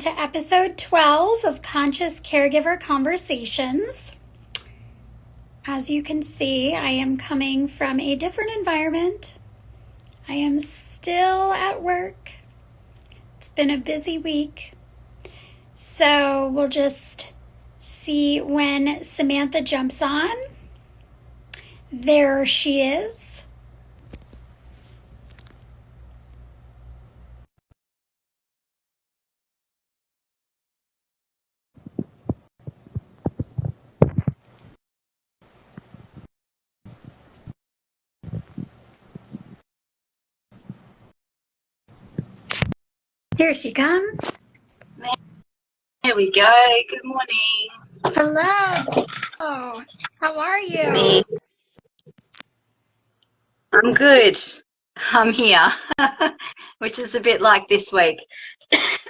to episode 12 of Conscious Caregiver Conversations. As you can see, I am coming from a different environment. I am still at work. It's been a busy week. So we'll just see when Samantha jumps on. There she is. Here she comes. There we go. Good morning. Hello. How are you? I'm good. I'm here, which is a bit like this week.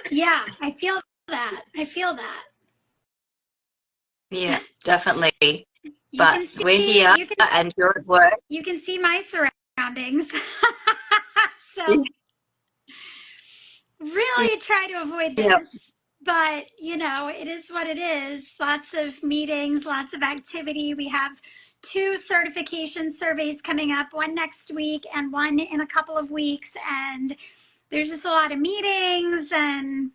Yeah, I feel that. Yeah, definitely. You But can see we're here and you're at work. you can see my surroundings. So really try to avoid Yep. this, but it is what it is. Lots of meetings, lots of activity. We have 2 certification surveys coming up, one next week and one in a couple of weeks, and there's just a lot of meetings, and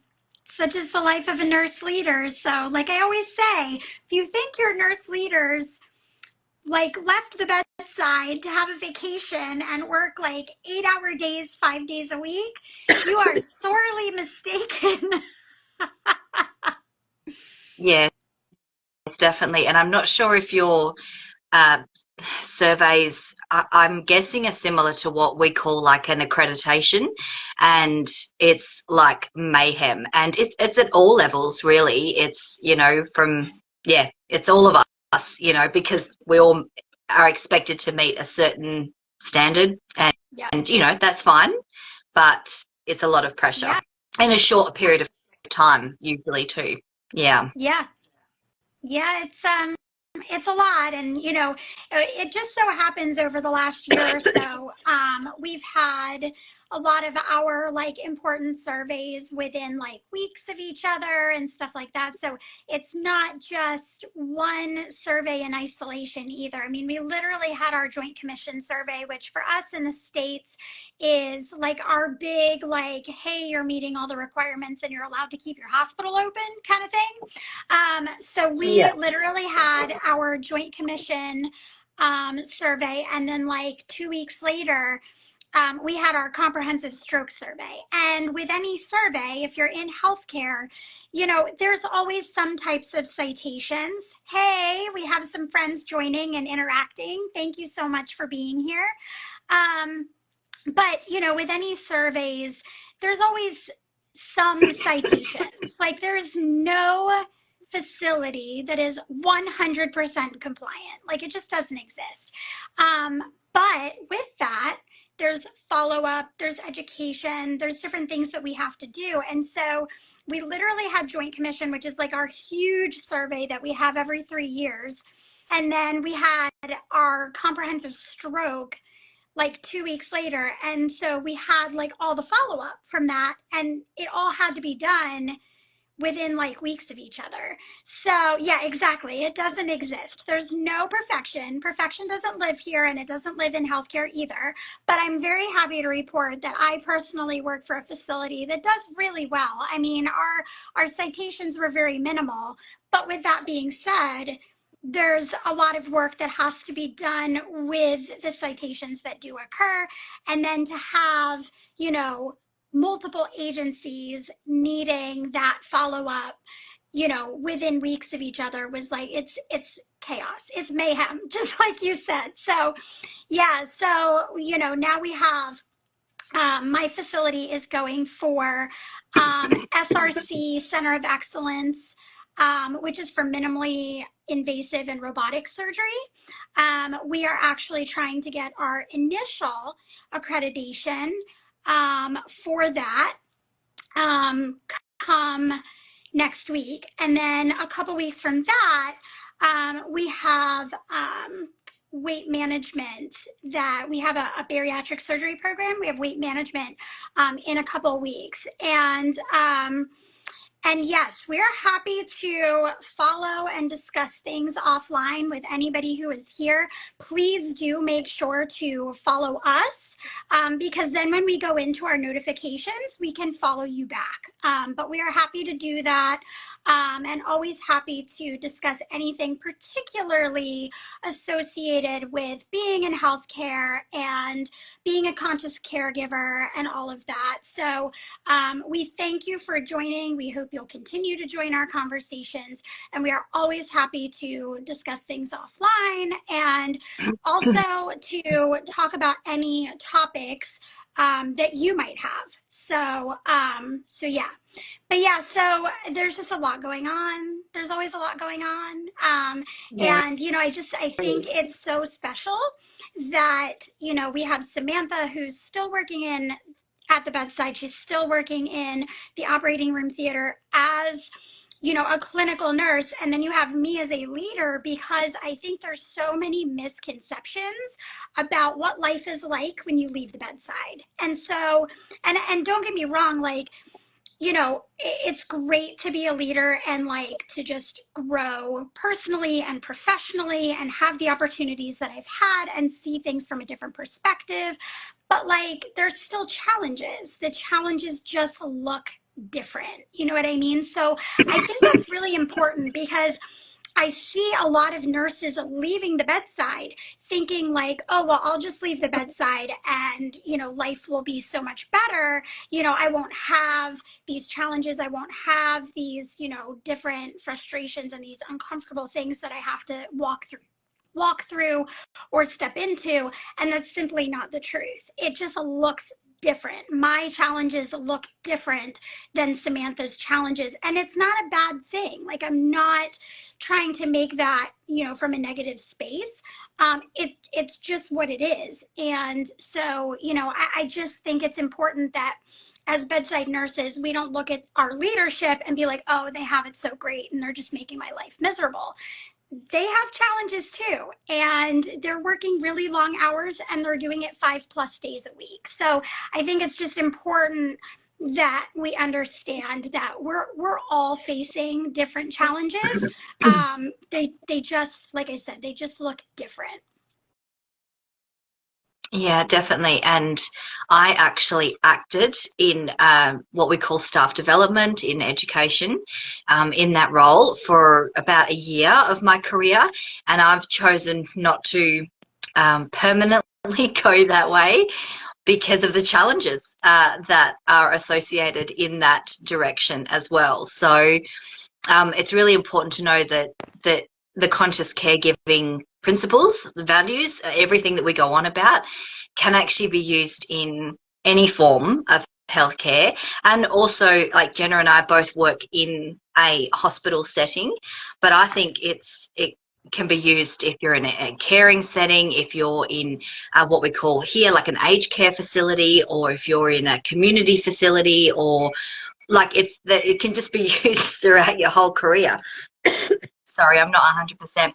such is the life of a nurse leader. So like I always say, if you think your nurse leaders left the bedside to have a vacation and work 8-hour days, 5 days a week, you are sorely mistaken. Yes, definitely. And I'm not sure if your uh, surveys, I'm guessing, are similar to what we call like an accreditation, and it's like mayhem, and it's at all levels really. It's it's all of us, because we all are expected to meet a certain standard, and Yeah. that's fine, but it's a lot of pressure in a short period of time usually too. Yeah. Yeah, it's a lot, and it just so happens over the last year or so, we've had a lot of our important surveys within weeks of each other and stuff like that. So it's not just one survey in isolation either. I mean, we literally had our Joint Commission survey, which for us in the States is our big hey, you're meeting all the requirements and you're allowed to keep your hospital open kind of thing. So we literally had our Joint Commission survey, and then 2 weeks later, we had our comprehensive stroke survey. And with any survey, if you're in healthcare, there's always some types of citations. Hey, we have some friends joining and interacting. Thank you so much for being here. But, with any surveys, there's always some citations. There's no facility that is 100% compliant. It just doesn't exist. But with that, there's follow-up, there's education, there's different things that we have to do. And so we literally had Joint Commission, which is our huge survey that we have every 3 years. And then we had our comprehensive stroke 2 weeks later. And so we had all the follow-up from that, and it all had to be done within weeks of each other. So yeah, exactly. It doesn't exist. There's no perfection. Perfection doesn't live here, and it doesn't live in healthcare either. But I'm very happy to report that I personally work for a facility that does really well. I mean, our citations were very minimal. But with that being said, there's a lot of work that has to be done with the citations that do occur. And then to have, multiple agencies needing that follow-up, within weeks of each other was it's chaos. It's mayhem, just like you said. So yeah, so now we have my facility is going for SRC, Center of Excellence, which is for minimally invasive and robotic surgery. We are actually trying to get our initial accreditation for that come next week. And then a couple weeks from that, we have weight management, that we have a bariatric surgery program. We have weight management in a couple of weeks. And And yes, we're happy to follow and discuss things offline with anybody who is here. Please do make sure to follow us, because then when we go into our notifications, we can follow you back. But we are happy to do that, and always happy to discuss anything particularly associated with being in healthcare and being a conscious caregiver and all of that. So we thank you for joining. We hope you'll continue to join our conversations. And we are always happy to discuss things offline and also to talk about any topics that you might have. So yeah. But yeah, so there's just a lot going on. There's always a lot going on. Yeah. And, I think it's so special that, we have Samantha who's still working at the bedside. She's still working in the operating room theater as a clinical nurse, and then you have me as a leader, because I think there's so many misconceptions about what life is like when you leave the bedside. And so, and don't get me wrong, like, it's great to be a leader and like to just grow personally and professionally and have the opportunities that I've had and see things from a different perspective. But like, there's still challenges. The challenges just look different. You know what I mean? So I think that's really important, because I see a lot of nurses leaving the bedside thinking like, oh, well, I'll just leave the bedside and, life will be so much better. I won't have these challenges. I won't have these, different frustrations and these uncomfortable things that I have to walk through or step into. And that's simply not the truth. It just looks different. My challenges look different than Samantha's challenges. And it's not a bad thing. Like, I'm not trying to make that, from a negative space. It's just what it is. And so, I just think it's important that as bedside nurses, we don't look at our leadership and be like, oh, they have it so great and they're just making my life miserable. They have challenges too, and they're working really long hours and they're doing it 5+ days a week. So I think it's just important that we understand that we're all facing different challenges. They just, like I said, they just look different. Yeah, definitely. And I actually acted in what we call staff development in education, in that role for about a year of my career. And I've chosen not to permanently go that way because of the challenges that are associated in that direction as well. So it's really important to know that the conscious caregiving principles, the values, everything that we go on about can actually be used in any form of healthcare. And also, like Jenna and I both work in a hospital setting, but I think it can be used if you're in a caring setting, if you're in what we call here like an aged care facility, or if you're in a community facility, or like it can just be used throughout your whole career. Sorry, I'm not 100%.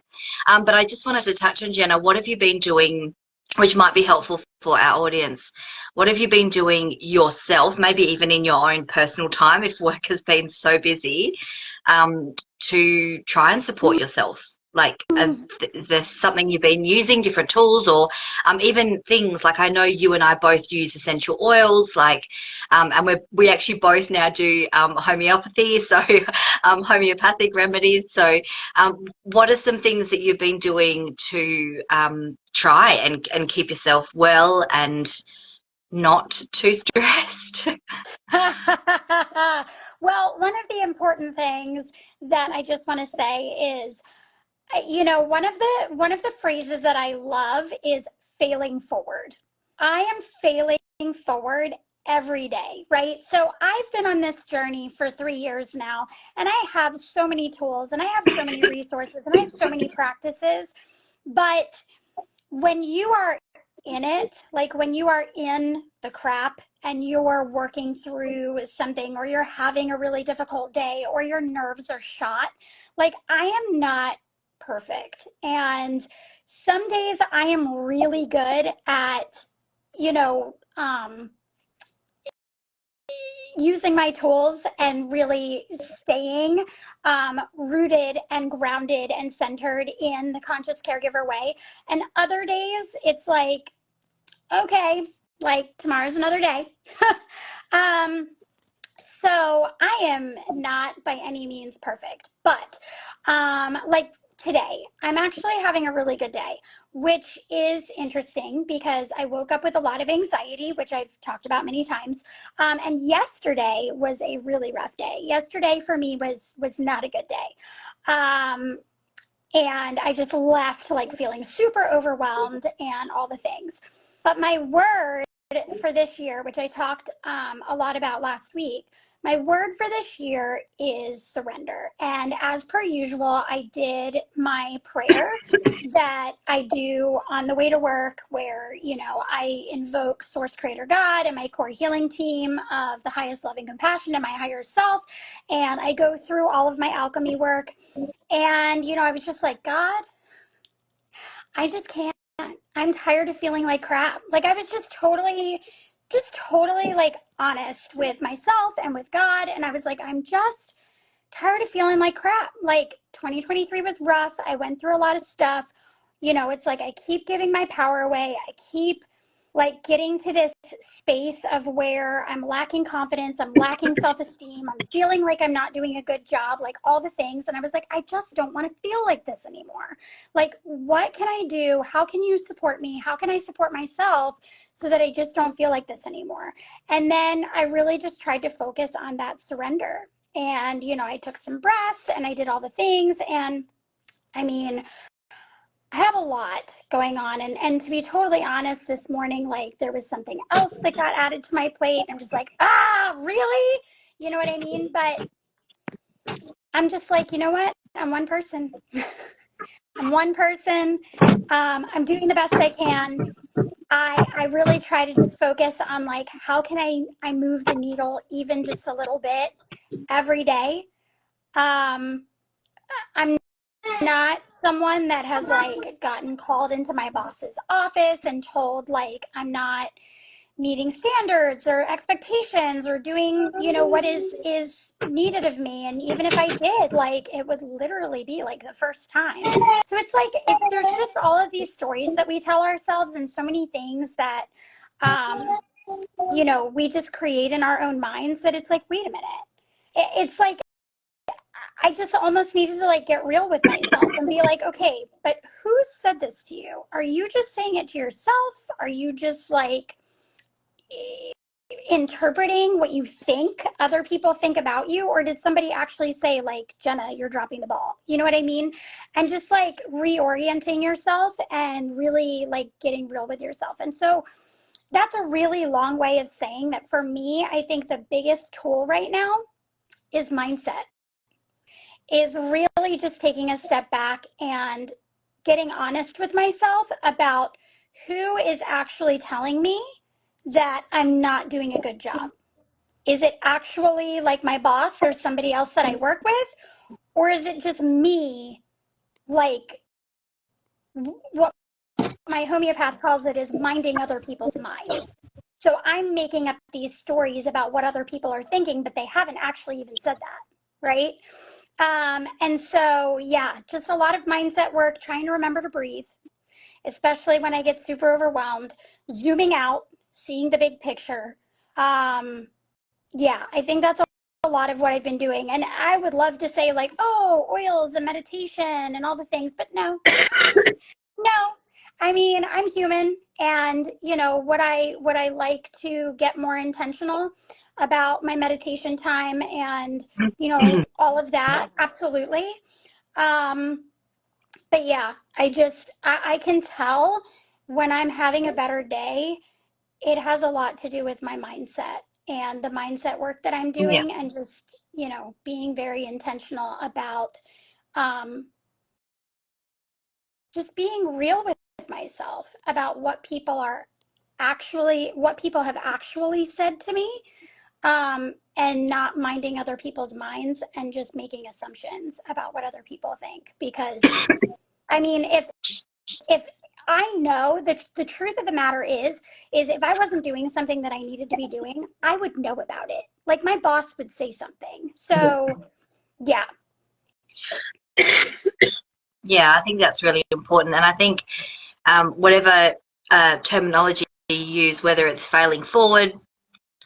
But I just wanted to touch on, Jenna, what have you been doing, which might be helpful for our audience? What have you been doing yourself, maybe even in your own personal time, if work has been so busy, to try and support yourself? Like, is there something you've been using, different tools, or even things like, I know you and I both use essential oils, like, and we actually both now do homeopathy, so homeopathic remedies. So, what are some things that you've been doing to try and keep yourself well and not too stressed? Well, one of the important things that I just want to say is, one of the phrases that I love is failing forward. I am failing forward every day, right? So I've been on this journey for 3 years now, and I have so many tools and I have so many resources and I have so many practices. But when you are in it, like when you are in the crap and you're working through something, or you're having a really difficult day, or your nerves are shot, like, I am not perfect. And some days I am really good at, you know, using my tools and really staying rooted and grounded and centered in the conscious caregiver way. And other days, it's like, okay, like tomorrow's another day. um, so I am not by any means perfect, but like today, I'm actually having a really good day, which is interesting because I woke up with a lot of anxiety, which I've talked about many times. And yesterday was a really rough day. Yesterday for me was not a good day. And I just left like feeling super overwhelmed and all the things. But my word for this year, which I talked a lot about last week, my word for this year is surrender. And as per usual, I did my prayer that I do on the way to work, where, you know, I invoke Source Creator God and my core healing team of the highest loving compassion and my higher self. And I go through all of my alchemy work. And, you know, I was just like, God, I just can't. I'm tired of feeling like crap. Like I was just totally like honest with myself and with God. And I was like, I'm just tired of feeling like crap. Like 2023 was rough. I went through a lot of stuff. You know, it's like I keep giving my power away. I keep like getting to this space of where I'm lacking confidence, I'm lacking self-esteem, I'm feeling like I'm not doing a good job, like all the things. And I was like, I just don't want to feel like this anymore. Like, what can I do? How can you support me? How can I support myself so that I just don't feel like this anymore? And then I really just tried to focus on that surrender. And, you know, I took some breaths and I did all the things. And I mean, I have a lot going on. And to be totally honest, this morning, like there was something else that got added to my plate. I'm just like, really? You know what I mean? But I'm just like, you know what? I'm one person. I'm one person. I'm doing the best I can. I really try to just focus on like, how can I move the needle even just a little bit every day? Um, I'm not someone that has like gotten called into my boss's office and told like I'm not meeting standards or expectations or doing, you know, what is needed of me. And even if I did, like it would literally be like the first time. So it's like there's just all of these stories that we tell ourselves and so many things that you know, we just create in our own minds that it's like, wait a minute. It's like I just almost needed to like get real with myself and be like, okay, but who said this to you? Are you just saying it to yourself? Are you just like interpreting what you think other people think about you? Or did somebody actually say, like, Jenna, you're dropping the ball? You know what I mean? And just like reorienting yourself and really like getting real with yourself. And so that's a really long way of saying that for me, I think the biggest tool right now is mindset, is really just taking a step back and getting honest with myself about who is actually telling me that I'm not doing a good job. Is it actually like my boss or somebody else that I work with? Or is it just me, like what my homeopath calls it is minding other people's minds? So I'm making up these stories about what other people are thinking, but they haven't actually even said that, right? And so, yeah, just a lot of mindset work, trying to remember to breathe, especially when I get super overwhelmed, zooming out, seeing the big picture. Um, yeah, I think that's a lot of what I've been doing. And I would love to say, like, oh, oils and meditation and all the things, but no, no. I mean, I'm human, and you know, would I like to get more intentional about my meditation time and, you know, all of that? Absolutely. Um, but yeah, I can tell when I'm having a better day, it has a lot to do with my mindset and the mindset work that I'm Yeah. doing, and just, you know, being very intentional about um, just being real with myself about what people have actually said to me, and not minding other people's minds and just making assumptions about what other people think. Because I mean, if I know that the truth of the matter is if I wasn't doing something that I needed to be doing, I would know about it. Like my boss would say something. So yeah, Yeah, I think that's really important. And I think whatever terminology you use, whether it's failing forward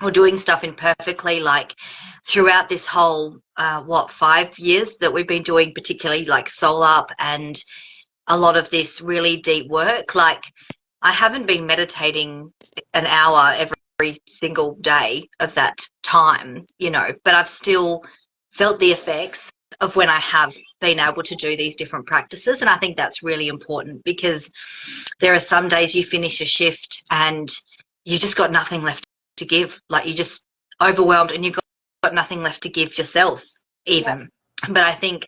or doing stuff imperfectly, like throughout this whole, 5 years that we've been doing, particularly like Soul Up and a lot of this really deep work, like I haven't been meditating an hour every single day of that time, but I've still felt the effects of when I have been able to do these different practices. And I think that's really important because there are some days you finish a shift and you just got nothing left to give. Like you're just overwhelmed and you've got nothing left to give yourself, yep, even. But I think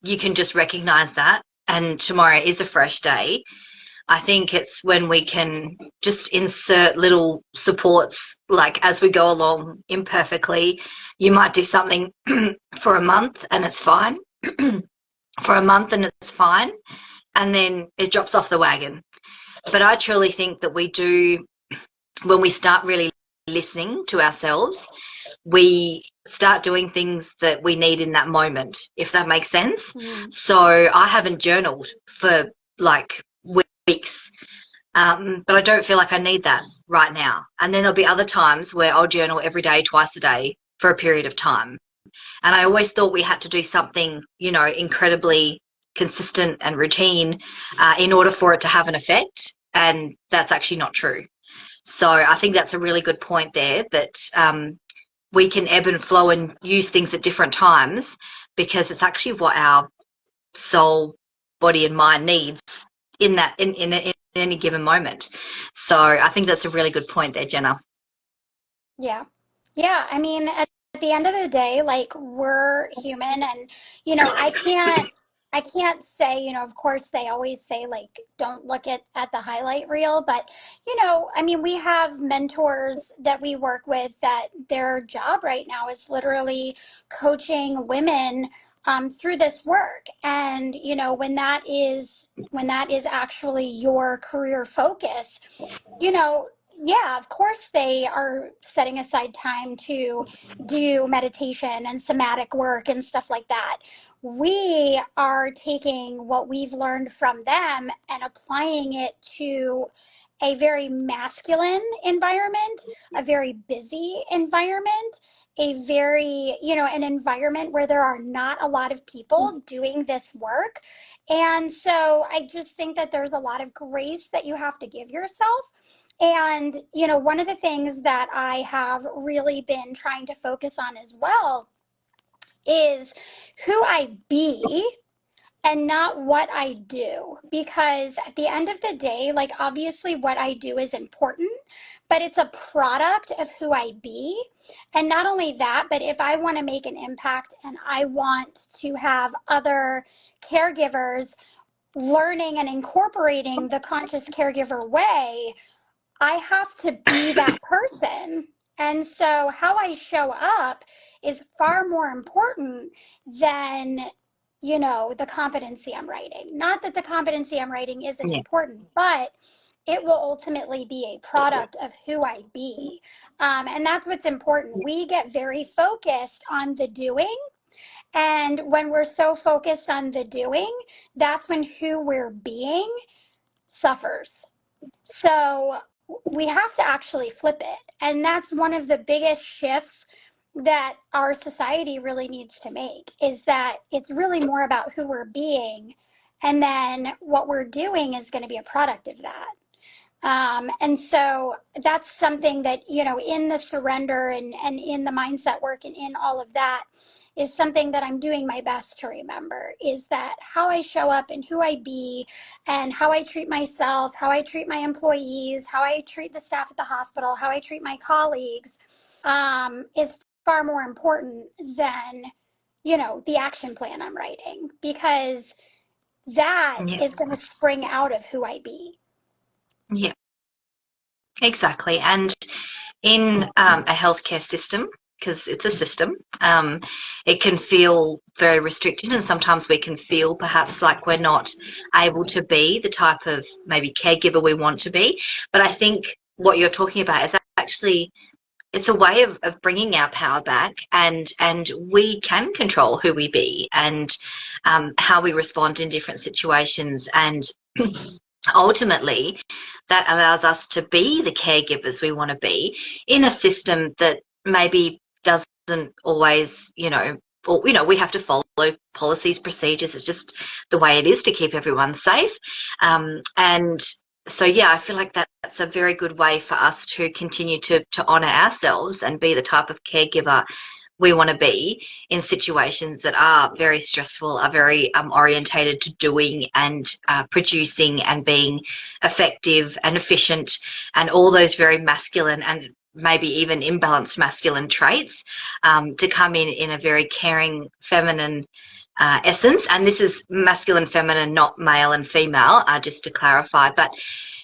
you can just recognize that. And tomorrow is a fresh day. I think it's when we can just insert little supports, like as we go along imperfectly. You might do something for a month and it's fine, for a month and it's fine, and then it drops off the wagon. But I truly think that we do, when we start really listening to ourselves, we start doing things that we need in that moment, if that makes sense. mm, So I haven't journaled for like weeks, but I don't feel like I need that right now. And then there'll be other times where I'll journal every day, twice a day for a period of time. And I always thought we had to do something, incredibly consistent and routine in order for it to have an effect. And that's actually not true. So I think that's a really good point there, that we can ebb and flow and use things at different times because it's actually what our soul, body, and mind needs in any given moment. So I think that's a really good point there, Jenna. yeah, yeah. I mean, at the end of the day, like we're human, and I can't say, of course they always say like don't look at the highlight reel, but I mean, we have mentors that we work with that their job right now is literally coaching women through this work. And when that is actually your career focus, you know, yeah, of course they are setting aside time to do meditation and somatic work and stuff like that. We are taking what we've learned from them and applying it to a very masculine environment, a very busy environment, an environment where there are not a lot of people doing this work. And so I just think that there's a lot of grace that you have to give yourself. And, one of the things that I have really been trying to focus on as well is who I be and not what I do. Because at the end of the day, like obviously what I do is important, but it's a product of who I be. And not only that, but if I want to make an impact and I want to have other caregivers learning and incorporating the conscious caregiver way, I have to be that person. And so how I show up is far more important than, the competency I'm writing. Not that the competency I'm writing isn't Yeah. important, but it will ultimately be a product of who I be. And that's what's important. We get very focused on the doing. And when we're so focused on the doing, that's when who we're being suffers. So we have to actually flip it. And that's one of the biggest shifts that our society really needs to make, is that it's really more about who we're being. And then what we're doing is going to be a product of that. And so that's something that, in the surrender and in the mindset work and in all of that is something that I'm doing my best to remember, is that how I show up and who I be and how I treat myself, how I treat my employees, how I treat the staff at the hospital, how I treat my colleagues, is far more important than, the action plan I'm writing, because that Yeah. is going to spring out of who I be. Yeah. Exactly. And in a healthcare system, because it's a system. It can feel very restricted, and sometimes we can feel perhaps like we're not able to be the type of maybe caregiver we want to be. But I think what you're talking about is actually it's a way of bringing our power back, and we can control who we be and how we respond in different situations, and ultimately that allows us to be the caregivers we want to be in a system that maybe doesn't always, or, we have to follow policies, procedures. It's just the way it is to keep everyone safe. And so, yeah, I feel like that's a very good way for us to continue to honour ourselves and be the type of caregiver we want to be in situations that are very stressful, are very orientated to doing and producing and being effective and efficient, and all those very masculine and maybe even imbalanced masculine traits, to come in a very caring, feminine essence. And this is masculine, feminine, not male and female, just to clarify, but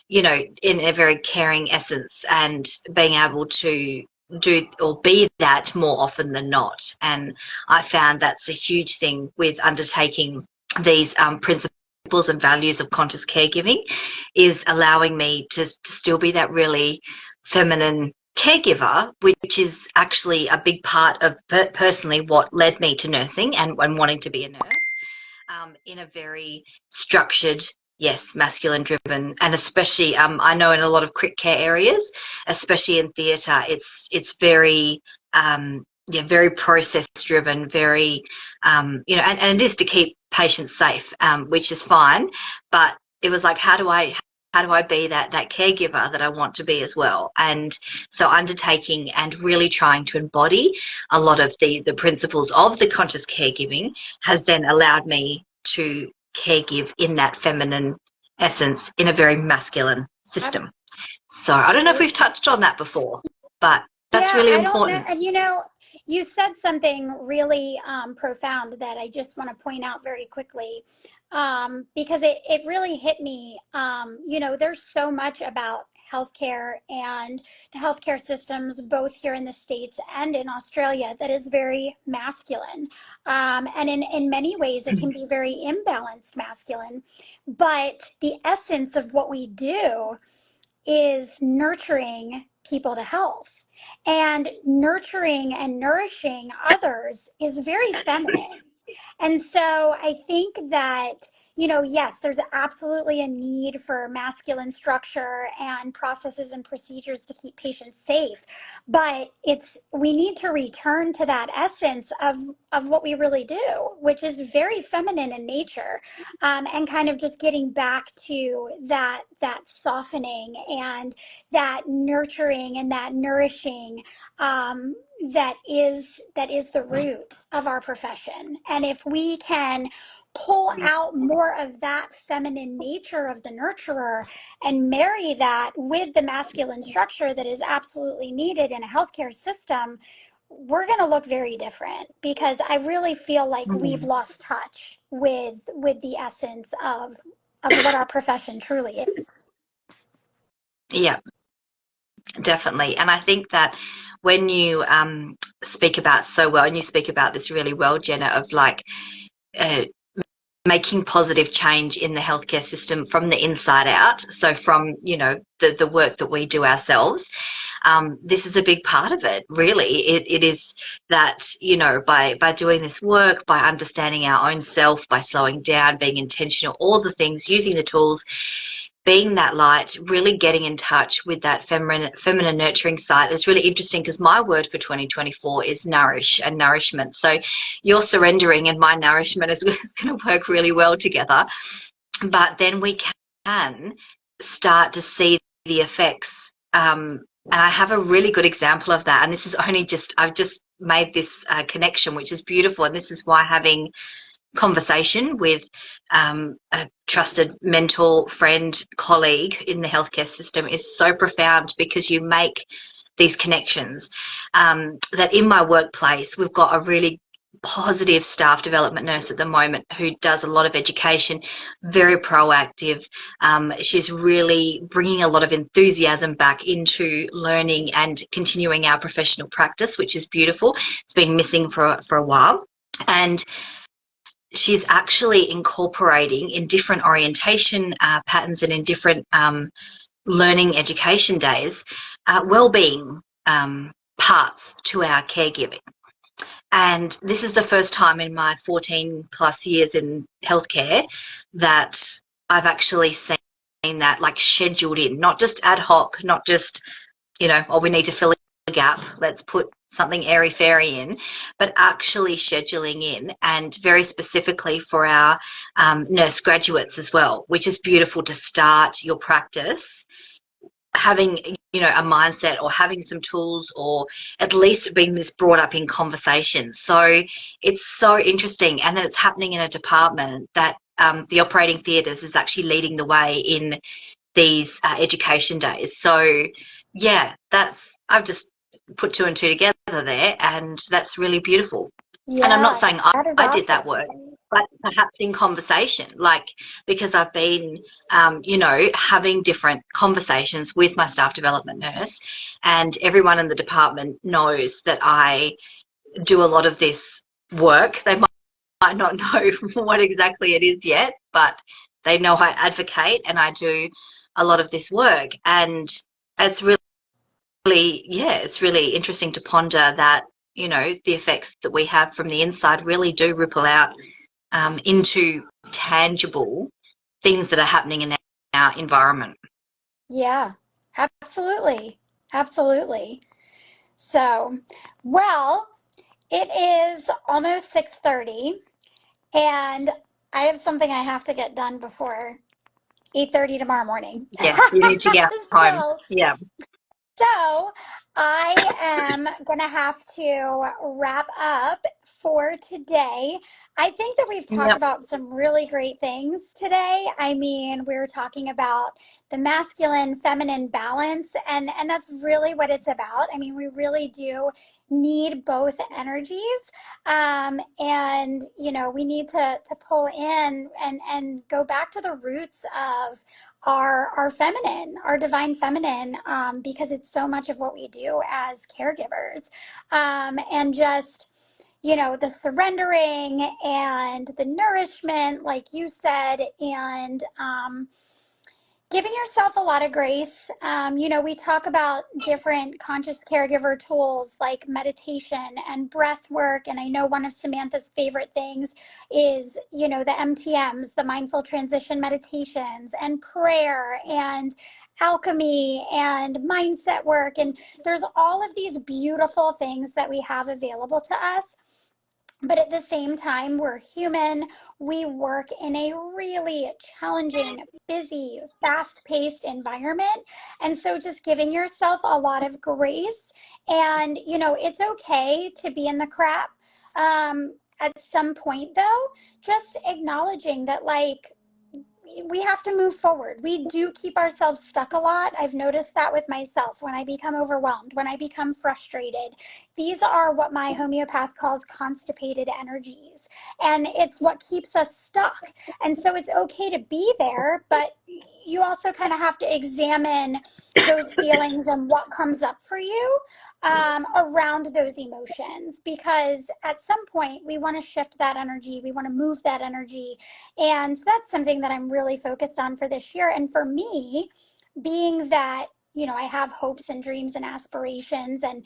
in a very caring essence, and being able to do or be that more often than not. And I found that's a huge thing with undertaking these principles and values of conscious caregiving, is allowing me to still be that really feminine caregiver, which is actually a big part of personally what led me to nursing and wanting to be a nurse, in a very structured, yes, masculine driven, and especially I know in a lot of crit care areas, especially in theatre, it's very very process driven, very and it is to keep patients safe, which is fine, but it was like, how do I be that caregiver that I want to be as well? And so undertaking and really trying to embody a lot of the principles of the conscious caregiving has then allowed me to caregive in that feminine essence in a very masculine system. So I don't know if we've touched on that before, but that's Yeah, really I don't know. important. And you said something really profound that I just want to point out very quickly, because it really hit me. There's so much about healthcare and the healthcare systems, both here in the States and in Australia, that is very masculine. And in many ways, it can be very imbalanced masculine. But the essence of what we do is nurturing people to health, and nurturing and nourishing others is very feminine. And so I think that, yes, there's absolutely a need for masculine structure and processes and procedures to keep patients safe. But we need to return to that essence of what we really do, which is very feminine in nature, and kind of just getting back to that softening and that nurturing and that nourishing, that is the root of our profession. And if we can pull out more of that feminine nature of the nurturer and marry that with the masculine structure that is absolutely needed in a healthcare system, we're going to look very different, because I really feel like we've lost touch with the essence of what our profession truly is. Yeah, definitely. And I think that when you speak about so well, and you speak about this really well, Jenna, of like uh, making positive change in the healthcare system from the inside out. So from, the work that we do ourselves, this is a big part of it, really. It is that, by doing this work, by understanding our own self, by slowing down, being intentional, all the things, using the tools, being that light, really getting in touch with that feminine nurturing side is really interesting, because my word for 2024 is nourish and nourishment. So your surrendering and my nourishment is going to work really well together. But then we can start to see the effects. And I have a really good example of that. And this is I've just made this connection, which is beautiful. And this is why having conversation with a trusted mentor, friend, colleague in the healthcare system is so profound, because you make these connections. That in my workplace, we've got a really positive staff development nurse at the moment who does a lot of education, very proactive. She's really bringing a lot of enthusiasm back into learning and continuing our professional practice, which is beautiful. It's been missing for a while. And she's actually incorporating in different orientation patterns and in different learning education days, wellbeing parts to our caregiving. And this is the first time in my 14 plus years in healthcare that I've actually seen that like scheduled in, not just ad hoc, not just, oh, we need to fill a gap, let's put something airy fairy in, but actually scheduling in, and very specifically for our nurse graduates as well, which is beautiful to start your practice having a mindset or having some tools, or at least being this brought up in conversation. So it's so interesting, and then it's happening in a department that the operating theatres is actually leading the way in these education days. So yeah, I've just put two and two together there, and that's really beautiful. And I'm not Yeah, saying that is I did that awesome. work, but perhaps in conversation, like, because I've been, having different conversations with my staff development nurse, and everyone in the department knows that I do a lot of this work. They might not know what exactly it is yet, but they know I advocate and I do a lot of this work. And it's it's really interesting to ponder that, the effects that we have from the inside really do ripple out into tangible things that are happening in our environment. Yeah, absolutely. Absolutely. So, well, it is almost 6:30 and I have something I have to get done before 8:30 tomorrow morning. Yes, you need to get home. So, Yeah. So I am going to have to wrap up for today. I think that we've talked Yep. about some really great things today. I mean, we were talking about the masculine feminine balance, and that's really what it's about. I mean, we really do need both energies. And we need to pull in and go back to the roots of our feminine, our divine feminine, because it's so much of what we do as caregivers. And just, the surrendering and the nourishment, like you said, and giving yourself a lot of grace. We talk about different conscious caregiver tools like meditation and breath work. And I know one of Samantha's favorite things is, the MTMs, the mindful transition meditations, and prayer and alchemy and mindset work. And there's all of these beautiful things that we have available to us. But at the same time, we're human. We work in a really challenging, busy, fast paced environment. And so just giving yourself a lot of grace. And, it's okay to be in the crap. At some point, though, just acknowledging that, like, we have to move forward. We do keep ourselves stuck a lot. I've noticed that with myself when I become overwhelmed, when I become frustrated. These are what my homeopath calls constipated energies. And it's what keeps us stuck. And so it's okay to be there, but you also kind of have to examine those feelings and what comes up for you around those emotions, because at some point we want to shift that energy, we want to move that energy. And that's something that I'm really focused on for this year. And for me, being that, I have hopes and dreams and aspirations, and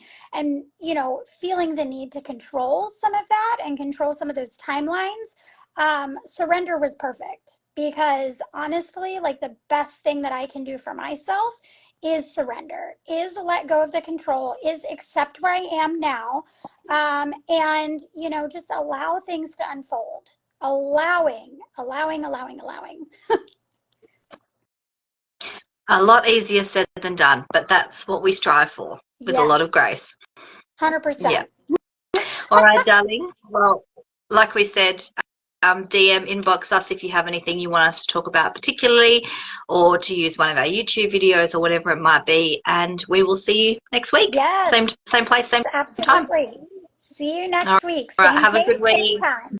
feeling the need to control some of that and control some of those timelines, surrender was perfect, because honestly, like, the best thing that I can do for myself is surrender, is let go of the control, is accept where I am now, and just allow things to unfold. Allowing. A lot easier said than done, but that's what we strive for, with a lot of Yes, grace. Yeah. 100%. All right, darling. Well, like we said, DM, inbox us if you have anything you want us to talk about particularly, or to use one of our YouTube videos or whatever it might be. And we will see you next week. Yes, Same place, same time. absolutely. See you All next week. right. Same Have a place, good same week. time.